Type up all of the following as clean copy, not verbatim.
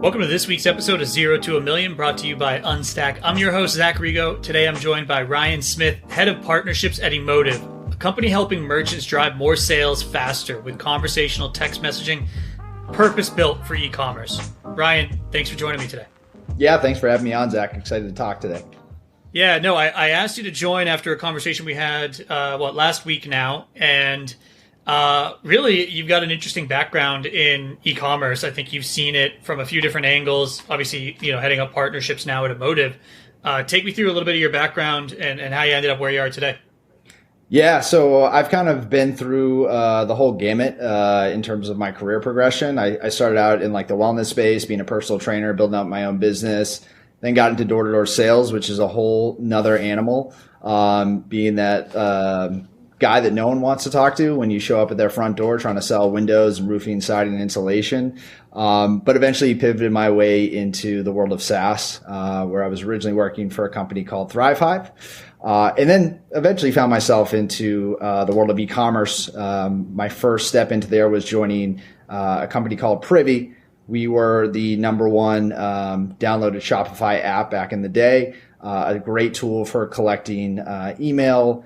Welcome to this week's episode of Zero to a Million, brought to you by Unstack. I'm your host, Zach Rego. Today I'm joined by Ryan Smith, Head of Partnerships at Emotive, a company helping merchants drive more sales faster with conversational text messaging, purpose-built for e-commerce. Ryan, thanks for joining me today. Yeah, thanks for having me on, Zach. Excited to talk today. Yeah, no, I asked you to join after a conversation we had, last week now, and really, you've got an interesting background in e-commerce. I think you've seen it from a few different angles. Obviously, heading up partnerships now at Emotive. Take me through a little bit of your background and how you ended up where you are today. Yeah, so I've kind of been through the whole gamut in terms of my career progression. I started out in like the wellness space, being a personal trainer, building out my own business, then got into door-to-door sales, which is a whole nother animal, being that guy that no one wants to talk to when you show up at their front door trying to sell windows and roofing, siding, and insulation. But eventually pivoted my way into the world of SaaS, where I was originally working for a company called ThriveHive. And then eventually found myself into the world of e-commerce. My first step into there was joining a company called Privy. We were the number one downloaded Shopify app back in the day, a great tool for collecting email,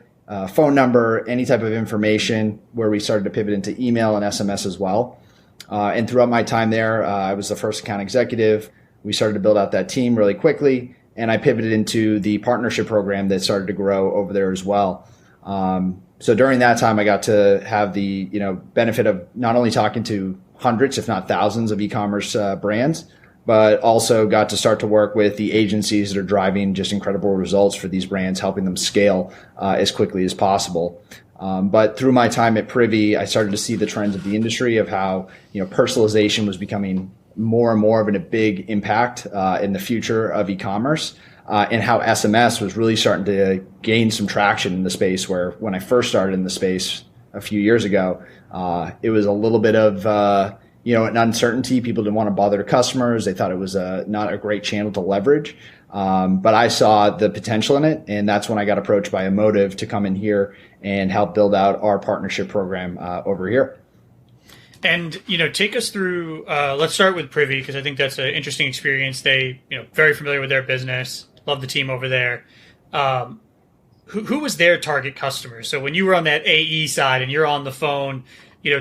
phone number, any type of information, where we started to pivot into email and SMS as well. And throughout my time there, I was the first account executive. We started to build out that team really quickly, and I pivoted into the partnership program that started to grow over there as well. So during that time, I got to have the benefit of not only talking to hundreds, if not thousands, of e-commerce brands, but also got to start to work with the agencies that are driving just incredible results for these brands, helping them scale as quickly as possible. But through my time at Privy, I started to see the trends of the industry of how personalization was becoming more and more of a big impact in the future of e-commerce, and how SMS was really starting to gain some traction in the space, where when I first started in the space a few years ago, it was a little bit of an uncertainty. People didn't want to bother their customers. They thought it was not a great channel to leverage. But I saw the potential in it, and that's when I got approached by Emotive to come in here and help build out our partnership program over here. And, take us through, let's start with Privy, because I think that's an interesting experience. They, very familiar with their business, love the team over there. Who was their target customer? So when you were on that AE side and you're on the phone,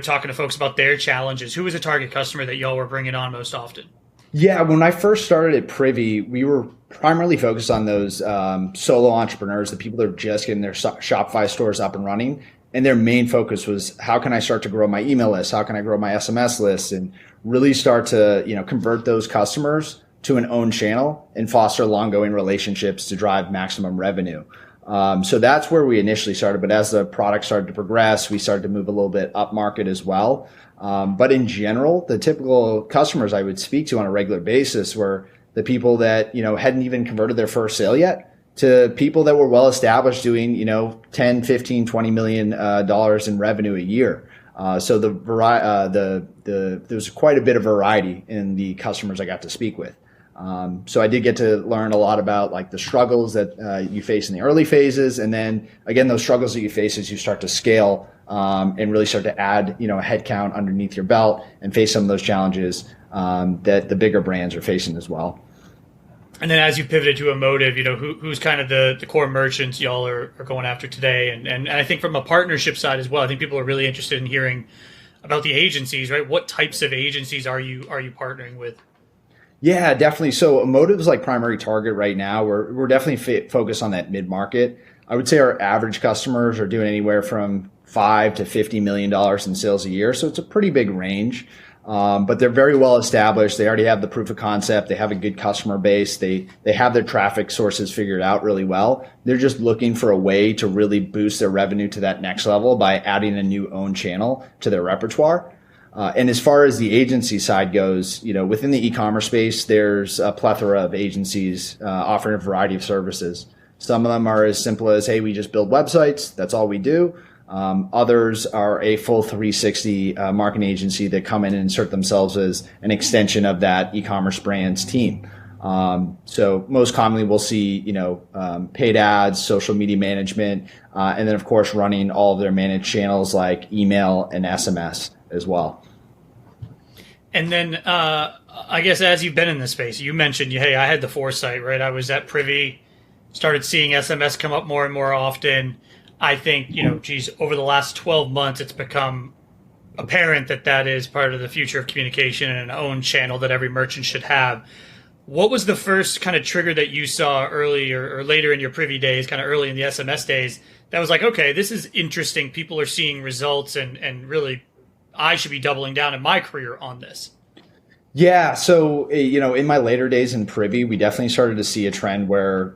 talking to folks about their challenges, who was a target customer that y'all were bringing on most often? Yeah, when I first started at Privy, we were primarily focused on those solo entrepreneurs, the people that are just getting their Shopify stores up and running. And their main focus was, how can I start to grow my email list? How can I grow my SMS list? And really start to convert those customers to an own channel and foster long-going relationships to drive maximum revenue. So that's where we initially started. But as the product started to progress, we started to move a little bit up market as well. But in general, the typical customers I would speak to on a regular basis were the people that, hadn't even converted their first sale yet, to people that were well established doing, 10, 15, 20 million dollars in revenue a year. So there was quite a bit of variety in the customers I got to speak with. So I did get to learn a lot about like the struggles that you face in the early phases. And then again, those struggles that you face as you start to scale and really start to add, a headcount underneath your belt and face some of those challenges that the bigger brands are facing as well. And then as you pivoted to Emotive, who's kind of the core merchants y'all are going after today? And I think from a partnership side as well, I think people are really interested in hearing about the agencies, right? What types of agencies are you partnering with? Yeah, definitely. So Emotive is like primary target right now. We're definitely focused on that mid-market. I would say our average customers are doing anywhere from $5 to $50 million in sales a year. So it's a pretty big range. But they're very well established. They already have the proof of concept. They have a good customer base. They have their traffic sources figured out really well. They're just looking for a way to really boost their revenue to that next level by adding a new own channel to their repertoire. And as far as the agency side goes, within the e-commerce space, there's a plethora of agencies offering a variety of services. Some of them are as simple as, hey, we just build websites. That's all we do. Others are a full 360 marketing agency that come in and insert themselves as an extension of that e-commerce brand's team. So most commonly we'll see, paid ads, social media management, and then of course running all of their managed channels like email and SMS as well. And then I guess as you've been in this space, you mentioned, hey, I had the foresight, right? I was at Privy, started seeing SMS come up more and more often. I think, geez, over the last 12 months, it's become apparent that that is part of the future of communication and an own channel that every merchant should have. What was the first kind of trigger that you saw early or later in your Privy days, kind of early in the SMS days, that was like, okay, this is interesting. People are seeing results and really I should be doubling down in my career on this. Yeah. So, in my later days in Privy, we definitely started to see a trend where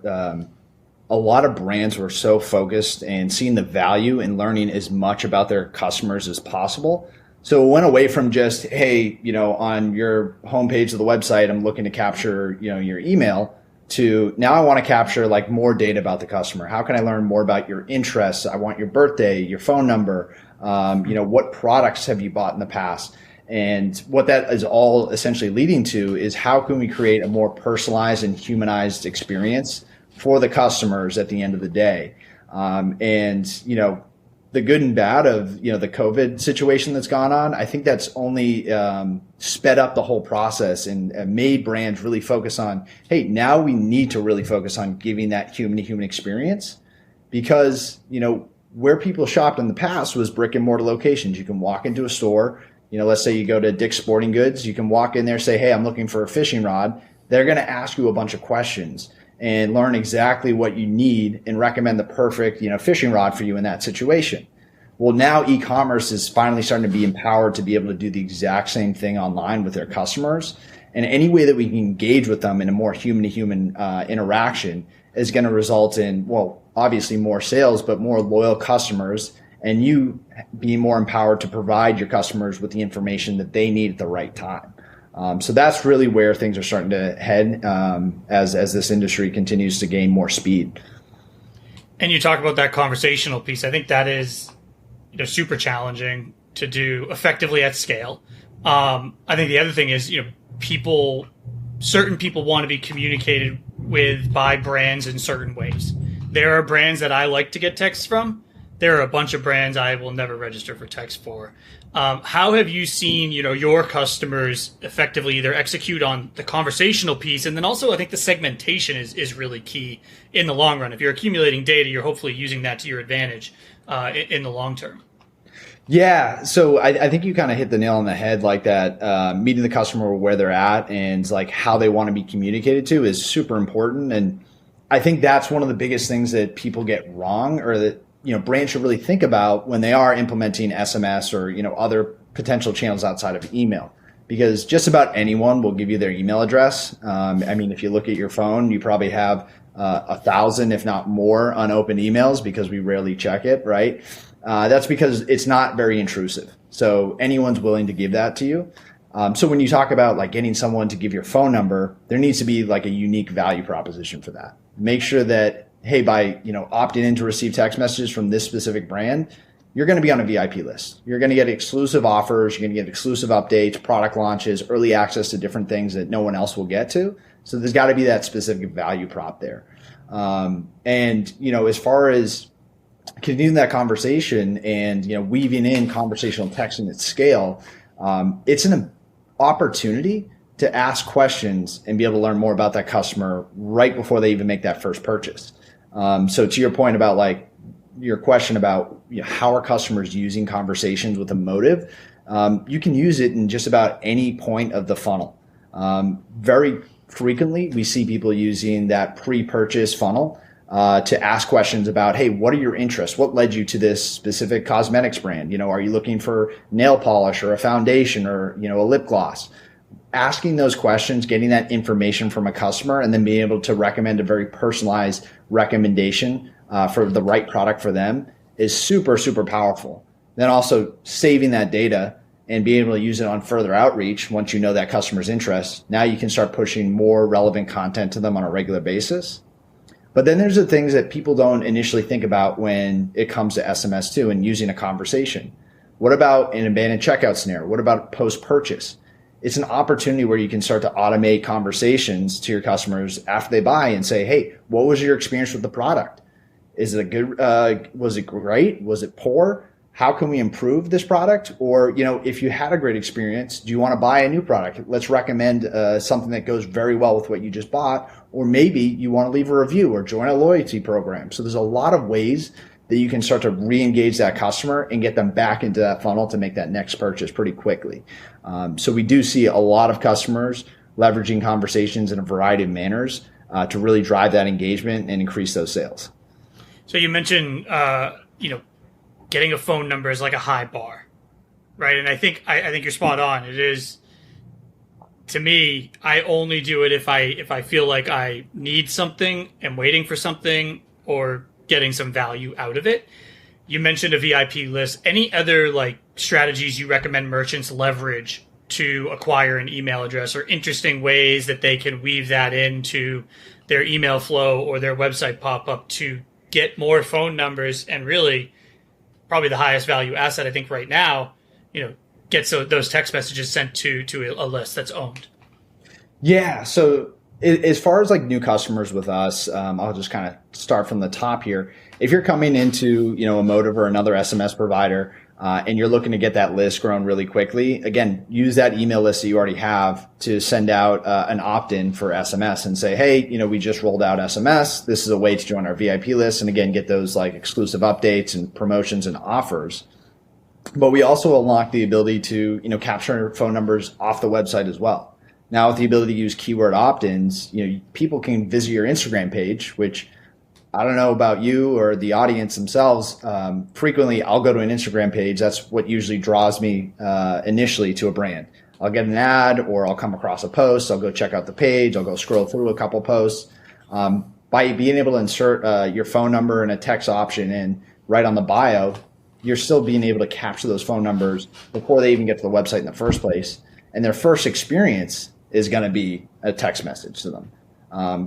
a lot of brands were so focused and seeing the value in learning as much about their customers as possible. So it went away from just, hey, on your homepage of the website, I'm looking to capture, your email, to now I want to capture like more data about the customer. How can I learn more about your interests? I want your birthday, your phone number, what products have you bought in the past? And what that is all essentially leading to is how can we create a more personalized and humanized experience for the customers at the end of the day. The good and bad of, the COVID situation that's gone on, I think that's only sped up the whole process and made brands really focus on, hey, now we need to really focus on giving that human to human experience because, where people shopped in the past was brick and mortar locations. You can walk into a store, let's say you go to Dick's Sporting Goods, you can walk in there, say, hey, I'm looking for a fishing rod. They're going to ask you a bunch of questions and learn exactly what you need and recommend the perfect, fishing rod for you in that situation. Well, now e-commerce is finally starting to be empowered to be able to do the exact same thing online with their customers. And any way that we can engage with them in a more human to human interaction is going to result in, well, obviously more sales, but more loyal customers and you being more empowered to provide your customers with the information that they need at the right time. So that's really where things are starting to head as this industry continues to gain more speed. And you talk about that conversational piece. I think that is super challenging to do effectively at scale. I think the other thing is certain people want to be communicated with by brands in certain ways. There are brands that I like to get texts from. There are a bunch of brands I will never register for text for. How have you seen, your customers effectively either execute on the conversational piece, and then also I think the segmentation is really key in the long run. If you're accumulating data, you're hopefully using that to your advantage in the long term. Yeah, so I think you kind of hit the nail on the head, like that. Meeting the customer where they're at and like how they want to be communicated to is super important, and I think that's one of the biggest things that people get wrong, or that brands should really think about when they are implementing SMS or, other potential channels outside of email, because just about anyone will give you their email address. If you look at your phone, you probably have 1,000, if not more, unopened emails because we rarely check it, right? That's because it's not very intrusive. So anyone's willing to give that to you. So when you talk about like getting someone to give your phone number, there needs to be like a unique value proposition for that. Make sure that, hey, by opting in to receive text messages from this specific brand, you're going to be on a VIP list. You're going to get exclusive offers. You're going to get exclusive updates, product launches, early access to different things that no one else will get to. So there's got to be that specific value prop there. As far as continuing that conversation and weaving in conversational texting at scale, it's an opportunity to ask questions and be able to learn more about that customer right before they even make that first purchase. So to your point about like your question about how are customers using conversations with Emotive, you can use it in just about any point of the funnel. Very frequently, we see people using that pre-purchase funnel to ask questions about, hey, what are your interests? What led you to this specific cosmetics brand? Are you looking for nail polish or a foundation or a lip gloss? Asking those questions, getting that information from a customer, and then being able to recommend a very personalized recommendation for the right product for them is super, super powerful. Then also saving that data and being able to use it on further outreach once you know that customer's interest. Now you can start pushing more relevant content to them on a regular basis. But then there's the things that people don't initially think about when it comes to SMS too and using a conversation. What about an abandoned checkout scenario? What about post-purchase? It's an opportunity where you can start to automate conversations to your customers after they buy and say, hey, what was your experience with the product? Is it a good, was it great? Was it poor? how can we improve this product? Or, if you had a great experience, do you want to buy a new product? Let's recommend something that goes very well with what you just bought. Or maybe you want to leave a review or join a loyalty program. So there's a lot of ways that you can start to re-engage that customer and get them back into that funnel to make that next purchase pretty quickly. So we do see a lot of customers leveraging conversations in a variety of manners to really drive that engagement and increase those sales. So you mentioned, getting a phone number is like a high bar, right? And I think you're spot on. It is, to me, I only do it if I feel like I need something, am waiting for something, or getting some value out of it. You mentioned a VIP list. Any other strategies you recommend merchants leverage to acquire an email address, or interesting ways that they can weave that into their email flow or their website pop-up to get more phone numbers and really probably the highest value asset, I think, right now, get those text messages sent to a list that's owned? Yeah. So as far as new customers with us, I'll just kind of start from the top here. If you're coming into, Emotive or another SMS provider, and you're looking to get that list grown really quickly, again, use that email list that you already have to send out an opt-in for SMS and say, hey, we just rolled out SMS. This is a way to join our VIP list. And again, get those exclusive updates and promotions and offers. But we also unlock the ability to, capture phone numbers off the website as well. Now, with the ability to use keyword opt-ins, people can visit your Instagram page, which I don't know about you or the audience themselves. Frequently, I'll go to an Instagram page. That's what usually draws me initially to a brand. I'll get an ad, or I'll come across a post. I'll go check out the page. I'll go scroll through a couple posts. By being able to insert your phone number and a text option in right on the bio, you're still being able to capture those phone numbers before they even get to the website in the first place. And their first experience is going to be a text message to them.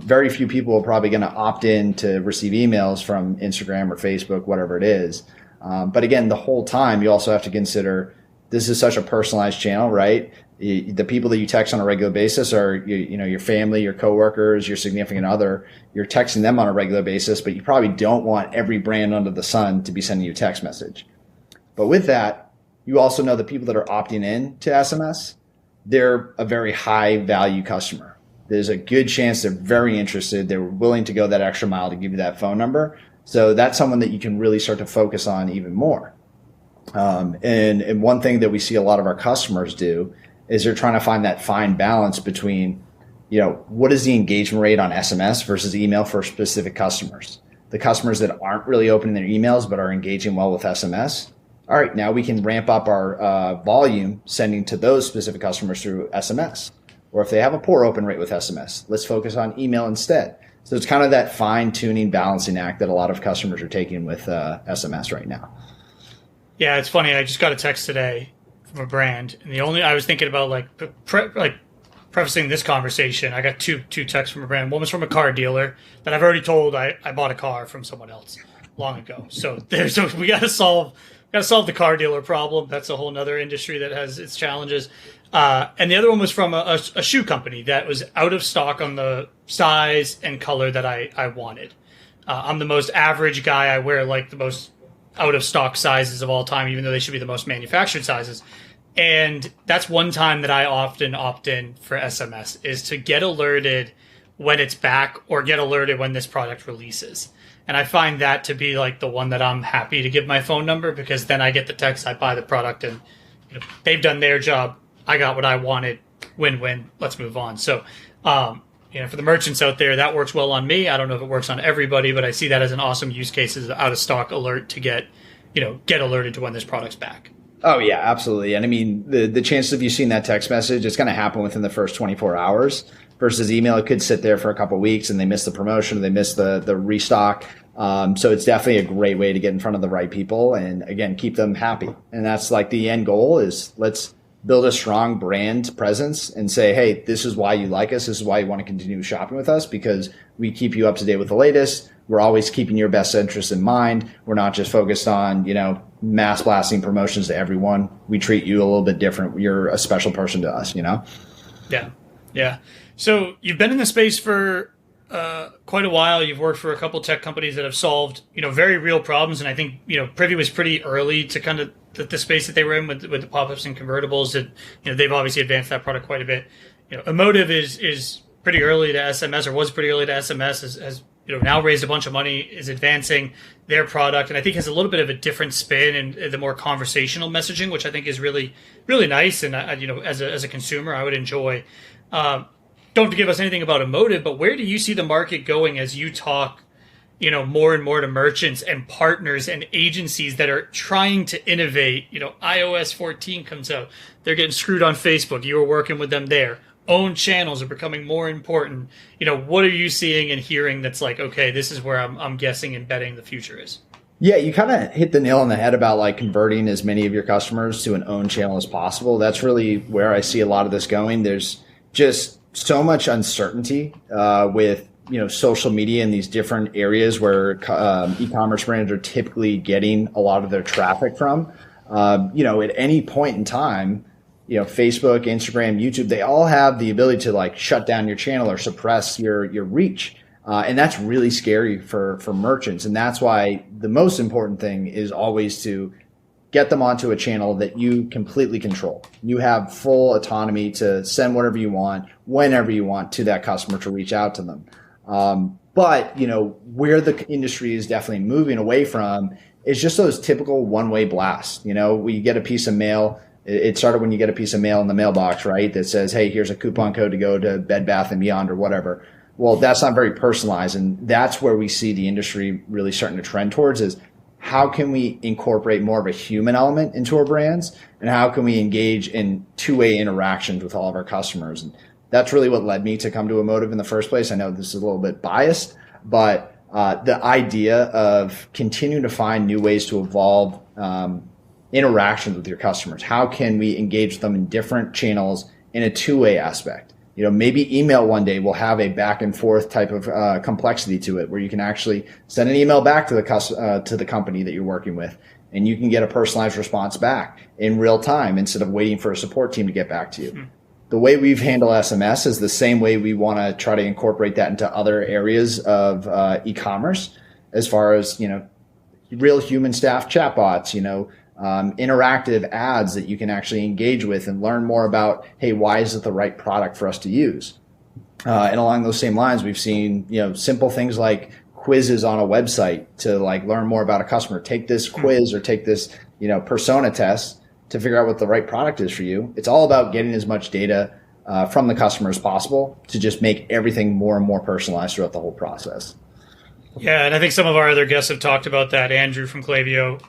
Very few people are probably going to opt in to receive emails from Instagram or Facebook, whatever it is. But again, the whole time you also have to consider this is such a personalized channel, right? The people that you text on a regular basis are your family, your coworkers, your significant other. You're texting them on a regular basis, but you probably don't want every brand under the sun to be sending you a text message. But with that, you also know the people that are opting in to SMS, they're a very high value customer. There's a good chance they're very interested. They're willing to go that extra mile to give you that phone number. So that's someone that you can really start to focus on even more. And one thing that we see a lot of our customers do is they're trying to find that fine balance between, what is the engagement rate on SMS versus email for specific customers? The customers that aren't really opening their emails but are engaging well with SMS. All right, now we can ramp up our volume sending to those specific customers through SMS. Or if they have a poor open rate with SMS, let's focus on email instead. So it's kind of that fine-tuning balancing act that a lot of customers are taking with SMS right now. Yeah, it's funny. I just got a text today from a brand, and I was thinking about prefacing this conversation. I got two texts from a brand. One was from a car dealer that I've already told I bought a car from someone else long ago. So we got to solve the car dealer problem. That's a whole other industry that has its challenges. And the other one was from a shoe company that was out of stock on the size and color that I wanted. I'm the most average guy. I wear the most out of stock sizes of all time, even though they should be the most manufactured sizes. And that's one time that I often opt in for SMS, is to get alerted when it's back or get alerted when this product releases. And I find that to be the one that I'm happy to give my phone number, because then I get the text, I buy the product, and they've done their job. I got what I wanted. Win-win. Let's move on. So, for the merchants out there, that works well on me. I don't know if it works on everybody, but I see that as an awesome use case, as an out of stock alert to get alerted to when this product's back. Oh yeah, absolutely. And I mean, the chances of you seeing that text message, it's going to happen within the first 24 hours versus email. It could sit there for a couple of weeks and they miss the promotion or they miss the restock. So it's definitely a great way to get in front of the right people and again, keep them happy. And that's the end goal is let's build a strong brand presence and say, hey, this is why you like us. This is why you want to continue shopping with us, because we keep you up to date with the latest. We're always keeping your best interests in mind. We're not just focused on, mass blasting promotions to everyone. We treat you a little bit different. You're a special person to us, Yeah. Yeah. So you've been in the space for quite a while. You've worked for a couple tech companies that have solved, very real problems. And I think, Privy was pretty early to kind of the space that they were in with the pop-ups and convertibles. That, they've obviously advanced that product quite a bit. Emotive is pretty early to SMS, or was pretty early to SMS, has now raised a bunch of money, is advancing their product, and I think has a little bit of a different spin and the more conversational messaging, which I think is really, really nice. And as a consumer, I would enjoy. Don't have to give us anything about Emotive, but where do you see the market going as you talk, more and more to merchants and partners and agencies that are trying to innovate? iOS 14 comes out, they're getting screwed on Facebook. You were working with them there. Own channels are becoming more important. What are you seeing and hearing that's like, okay, this is where I'm guessing and betting the future is? Yeah, you kind of hit the nail on the head about like converting as many of your customers to an own channel as possible. That's really where I see a lot of this going. There's just so much uncertainty with social media in these different areas where e-commerce brands are typically getting a lot of their traffic from. At any point in time, Facebook, Instagram, YouTube, they all have the ability to like shut down your channel or suppress your reach. And that's really scary for merchants. And that's why the most important thing is always to get them onto a channel that you completely control. You have full autonomy to send whatever you want, whenever you want to that customer to reach out to them. But where the industry is definitely moving away from is just those typical one-way blasts. We get a piece of mail. It started when you get a piece of mail in the mailbox, right? That says, hey, here's a coupon code to go to Bed Bath & Beyond or whatever. Well, that's not very personalized. And that's where we see the industry really starting to trend towards is how can we incorporate more of a human element into our brands? And how can we engage in two-way interactions with all of our customers? And that's really what led me to come to Emotive in the first place. I know this is a little bit biased, but the idea of continuing to find new ways to evolve interactions with your customers. How can we engage them in different channels in a two-way aspect? Maybe email one day will have a back and forth type of complexity to it, where you can actually send an email back to the company that you're working with, and you can get a personalized response back in real time instead of waiting for a support team to get back to you. Mm-hmm. The way we've handled SMS is the same way we want to try to incorporate that into other areas of e-commerce, as far as real human staff chatbots, interactive ads that you can actually engage with and learn more about, hey, why is it the right product for us to use? And along those same lines, we've seen, simple things like quizzes on a website to like learn more about a customer. Take this quiz or take this, persona test to figure out what the right product is for you. It's all about getting as much data from the customer as possible to just make everything more and more personalized throughout the whole process. Yeah, and I think some of our other guests have talked about that. Andrew from Klaviyo,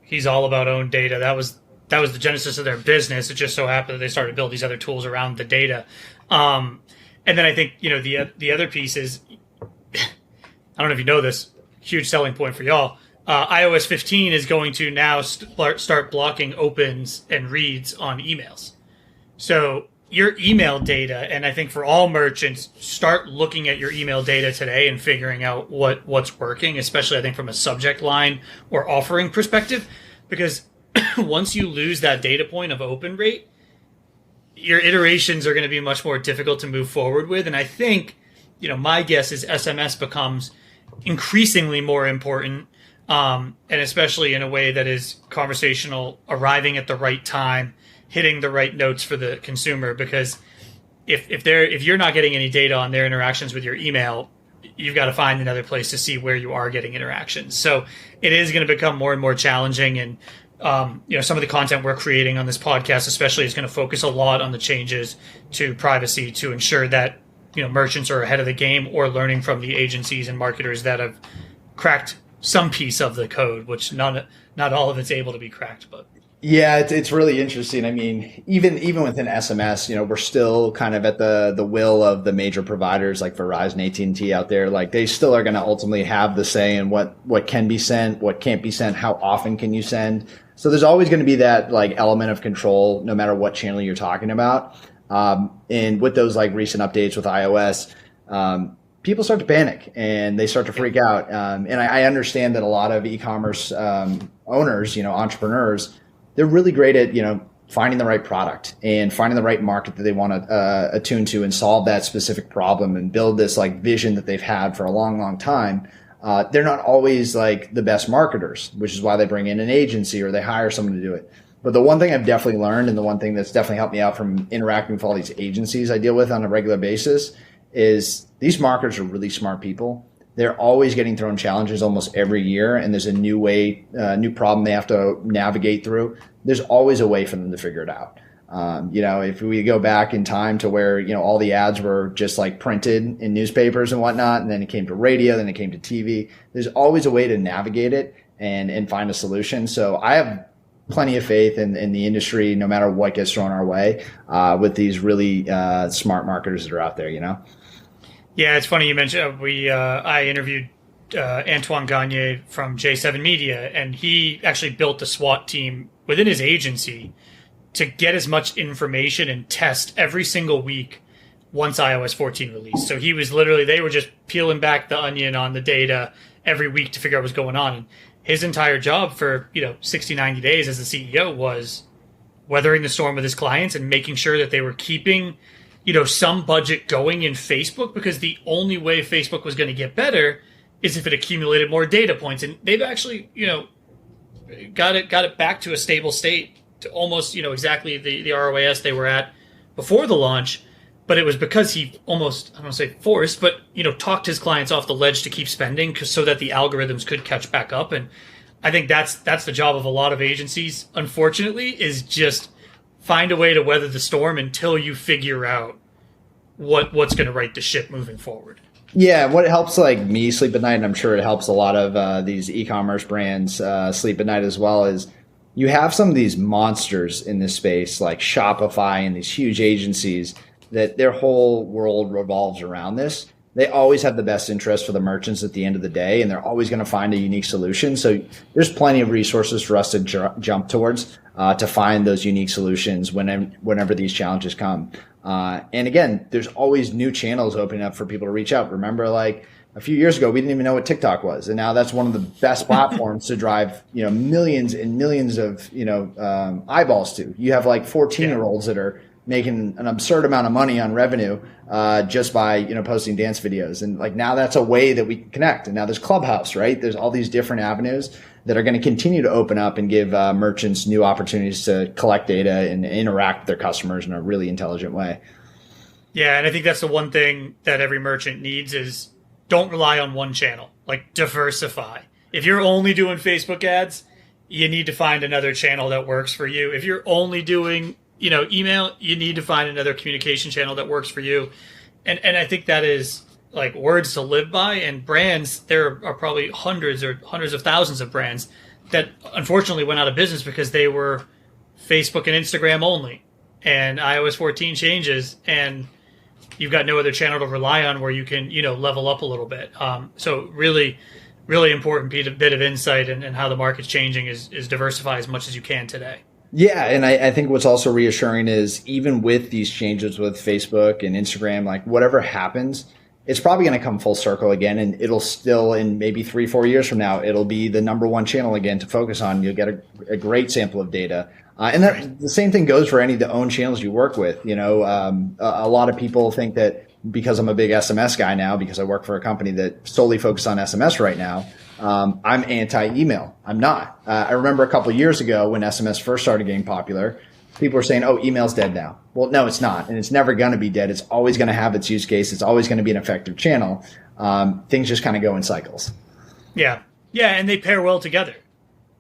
he's all about own data. That was the genesis of their business. It just so happened that they started to build these other tools around the data. And then I think the other piece is, I don't know if you know this, huge selling point for y'all. iOS 15 is going to now start blocking opens and reads on emails. So your email data, and I think for all merchants, start looking at your email data today and figuring out what's working, especially I think from a subject line or offering perspective, because once you lose that data point of open rate, your iterations are going to be much more difficult to move forward with. And I think, my guess is SMS becomes increasingly more important, and especially in a way that is conversational, arriving at the right time, hitting the right notes for the consumer, because if you're not getting any data on their interactions with your email, you've got to find another place to see where you are getting interactions. So it is going to become more and more challenging. And some of the content we're creating on this podcast, especially, is going to focus a lot on the changes to privacy to ensure that merchants are ahead of the game or learning from the agencies and marketers that have cracked some piece of the code, which not all of it's able to be cracked, but. Yeah, it's really interesting. I mean, even within SMS, we're still kind of at the will of the major providers like Verizon, AT&T out there. Like, they still are going to ultimately have the say in what can be sent, what can't be sent, how often can you send. So there's always going to be that like element of control, no matter what channel you're talking about. And with those like recent updates with iOS, people start to panic and they start to freak out. And I understand that a lot of e-commerce owners, entrepreneurs, they're really great at, finding the right product and finding the right market that they want to attune to and solve that specific problem and build this like vision that they've had for a long, long time. They're not always like the best marketers, which is why they bring in an agency or they hire someone to do it. But the one thing I've definitely learned, and the one thing that's definitely helped me out from interacting with all these agencies I deal with on a regular basis, is these marketers are really smart people. They're always getting thrown challenges almost every year, and there's a new way, new problem they have to navigate through. There's always a way for them to figure it out. If we go back in time to where, all the ads were just like printed in newspapers and whatnot, and then it came to radio, then it came to TV, there's always a way to navigate it and find a solution. So I have plenty of faith in the industry, no matter what gets thrown our way, with these really smart marketers that are out there, Yeah, it's funny you mentioned I interviewed Antoine Gagne from J7 Media, and he actually built a SWAT team within his agency to get as much information and test every single week once iOS 14 released. So he was literally, they were just peeling back the onion on the data every week to figure out what's going on. And his entire job for 60, 90 days as the CEO was weathering the storm with his clients and making sure that they were keeping some budget going in Facebook, because the only way Facebook was going to get better is if it accumulated more data points. And they've actually got it back to a stable state, to almost exactly the ROAS they were at before the launch. But it was because he almost, I don't want to say forced, but talked his clients off the ledge to keep spending, so that the algorithms could catch back up. And I think that's the job of a lot of agencies, unfortunately, is just find a way to weather the storm until you figure out what's going to right the ship moving forward. Yeah, what helps like me sleep at night, and I'm sure it helps a lot of these e-commerce brands sleep at night as well, is you have some of these monsters in this space like Shopify and these huge agencies that their whole world revolves around this. They always have the best interest for the merchants at the end of the day, and they're always going to find a unique solution. So there's plenty of resources for us to jump towards to find those unique solutions whenever these challenges come. And again, there's always new channels opening up for people to reach out. Remember, like a few years ago, we didn't even know what TikTok was, and now that's one of the best platforms to drive millions and millions of eyeballs to. You have like 14-year-olds that are making an absurd amount of money on revenue just by posting dance videos, and like now that's a way that we can connect. And now there's Clubhouse, right? There's all these different avenues that are going to continue to open up and give merchants new opportunities to collect data and interact with their customers in a really intelligent way. Yeah, and I think that's the one thing that every merchant needs is don't rely on one channel. Like, diversify. If you're only doing Facebook ads, you need to find another channel that works for you. If you're only doing email, you need to find another communication channel that works for you. And I think that is like words to live by. And brands, there are probably hundreds of thousands of brands that unfortunately went out of business because they were Facebook and Instagram only. And iOS 14 changes, and you've got no other channel to rely on where you can, level up a little bit. So really, really important bit of insight and how the market's changing is diversify as much as you can today. Yeah, and I think what's also reassuring is even with these changes with Facebook and Instagram, like whatever happens, it's probably going to come full circle again, and it'll still, in maybe 3-4 years from now, it'll be the number one channel again to focus on. You'll get a great sample of data. And the same thing goes for any of the own channels you work with. A lot of people think that because I'm a big SMS guy now, because I work for a company that solely focuses on SMS right now, I'm anti-email. I'm not. I remember a couple of years ago when SMS first started getting popular, people were saying, oh, email's dead now. Well, no, it's not. And it's never going to be dead. It's always going to have its use case. It's always going to be an effective channel. Things just kind of go in cycles. Yeah. Yeah, and they pair well together.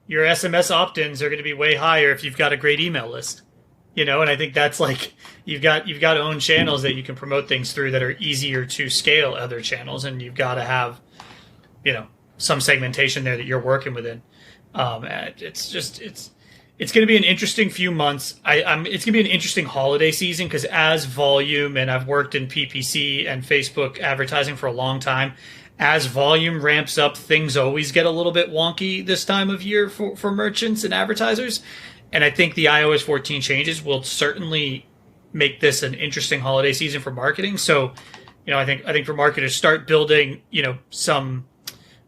Your SMS opt-ins are going to be way higher if you've got a great email list. And I think that's like you've got own channels that you can promote things through that are easier to scale other channels, and you've got to have, some segmentation there that you're working within. It's going to be an interesting few months. It's going to be an interesting holiday season because as volume, and I've worked in PPC and Facebook advertising for a long time, as volume ramps up, things always get a little bit wonky this time of year for merchants and advertisers. And I think the iOS 14 changes will certainly make this an interesting holiday season for marketing. So, I think for marketers, start building, some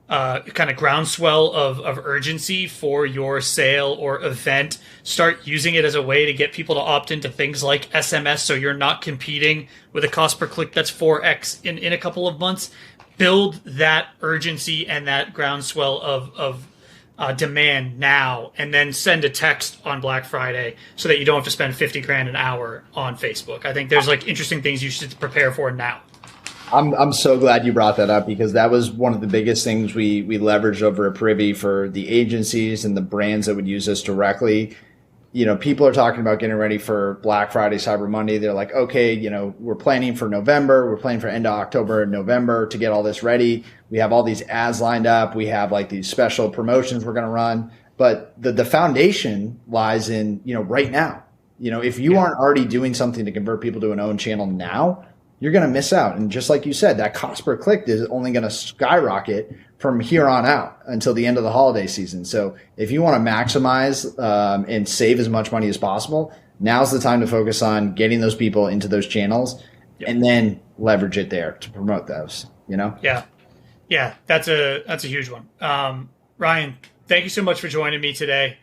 kind of groundswell of urgency for your sale or event. Start using it as a way to get people to opt into things like SMS, so you're not competing with a cost per click that's 4x in a couple of months. Build that urgency and that groundswell of demand now, and then send a text on Black Friday so that you don't have to spend 50 grand an hour on Facebook. I think there's like interesting things you should prepare for now. I'm so glad you brought that up, because that was one of the biggest things we leveraged over at Privy for the agencies and the brands that would use us directly. You know, people are talking about getting ready for Black Friday, Cyber Monday. They're like, okay, you know, we're planning for November. We're planning for end of October and November to get all this ready. We have all these ads lined up. We have like these special promotions we're going to run. But the foundation lies in, you know, right now. You know, if you aren't already doing something to convert people to an own channel now, you're going to miss out. And just like you said, that cost per click is only going to skyrocket from here on out until the end of the holiday season. So if you want to maximize and save as much money as possible, now's the time to focus on getting those people into those channels and then leverage it there to promote those, you know? Yeah, that's a huge one. Ryan, thank you so much for joining me today.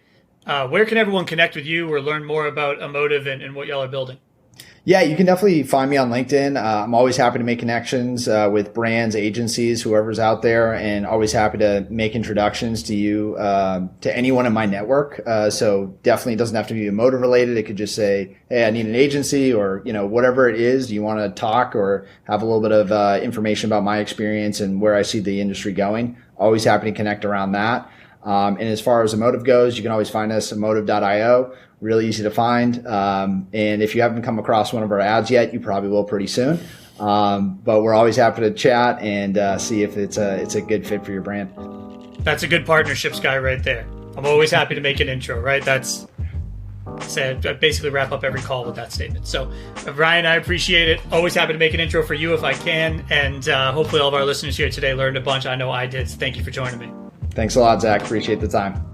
Where can everyone connect with you or learn more about Emotive and what y'all are building? Yeah, you can definitely find me on LinkedIn. I'm always happy to make connections with brands, agencies, whoever's out there, and always happy to make introductions to you, to anyone in my network. So definitely it doesn't have to be Emotive related. It could just say, hey, I need an agency, or, you know, whatever it is you want to talk or have a little bit of information about my experience and where I see the industry going. Always happy to connect around that. And as far as Emotive goes, you can always find us at emotive.io. Really easy to find. And if you haven't come across one of our ads yet, you probably will pretty soon. But we're always happy to chat and see if it's a good fit for your brand. That's a good partnerships guy right there. I'm always happy to make an intro, right? That's said. I basically wrap up every call with that statement. So, Ryan, I appreciate it. Always happy to make an intro for you if I can. And hopefully all of our listeners here today learned a bunch. I know I did. So thank you for joining me. Thanks a lot, Zach. Appreciate the time.